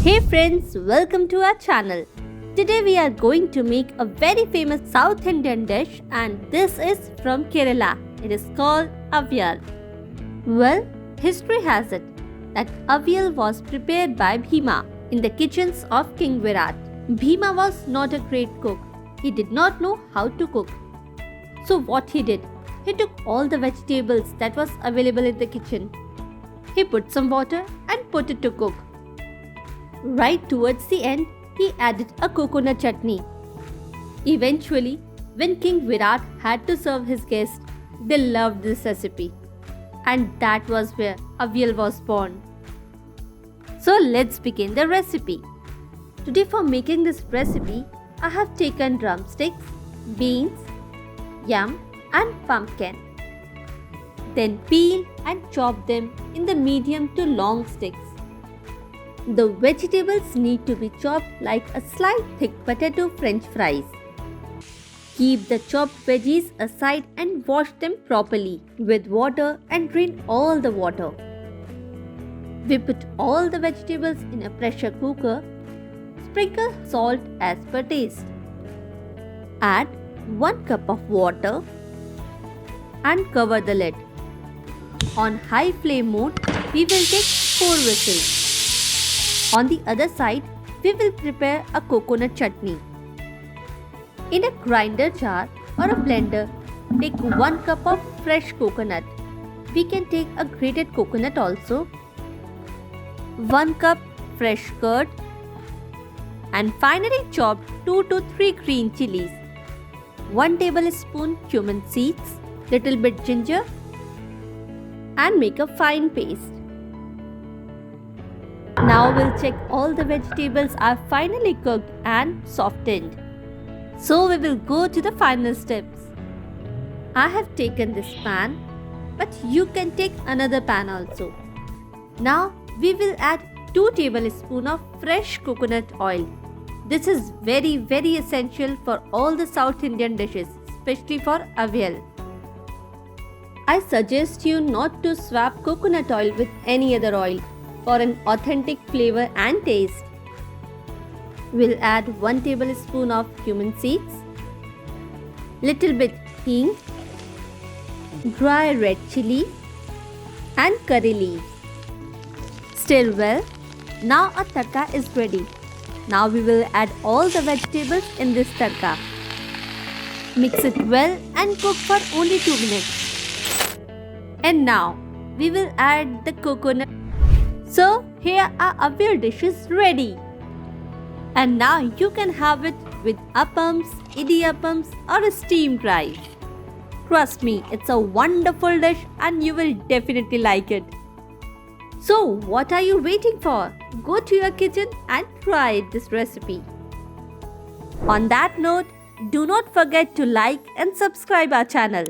Hey friends, welcome to our channel. Today we are going to make a very famous South Indian dish and this is from Kerala. It is called avial. Well, history has it that avial was prepared by Bhima in the kitchens of King Virat. Bhima was not a great cook. He did not know how to cook. So what he did? He took all the vegetables that was available in the kitchen. He put some water and put it to cook. Right towards the end, he added a coconut chutney. Eventually, when King Virat had to serve his guests, they loved this recipe. And that was where avial was born. So let's begin the recipe. Today for making this recipe, I have taken drumsticks, beans, yam and pumpkin. Then peel and chop them in the medium to long sticks. The vegetables need to be chopped like a slight thick potato french fries. Keep the chopped veggies aside and wash them properly with water and drain all the water. We put all the vegetables in a pressure cooker. Sprinkle salt as per taste. Add 1 cup of water and cover the lid. On high flame mode, we will take 4 whistles. On the other side, we will prepare a coconut chutney. In a grinder jar or a blender, take 1 cup of fresh coconut. We can take a grated coconut also. 1 cup fresh curd. And finally chopped 2 to 3 green chilies. 1 tablespoon cumin seeds, little bit ginger, and make a fine paste. Now we'll check all the vegetables are finally cooked and softened. So we will go to the final steps. I have taken this pan, but you can take another pan also. Now we will add 2 tablespoons of fresh coconut oil. This is very essential for all the South Indian dishes, especially for avial. I suggest you not to swap coconut oil with any other oil for an authentic flavor and taste. We'll add 1 tablespoon of cumin seeds, little bit hing, dry red chili and curry leaves. Stir well. Now our tadka is ready. Now we will add all the vegetables in this tadka. Mix it well and cook for only 2 minutes. And now we will add the coconut. So here our avial dish is ready. And now you can have it with appams, idiyappams or a steamed rice. Trust me, it's a wonderful dish and you will definitely like it. So what are you waiting for? Go to your kitchen and try this recipe. On that note, do not forget to like and subscribe our channel.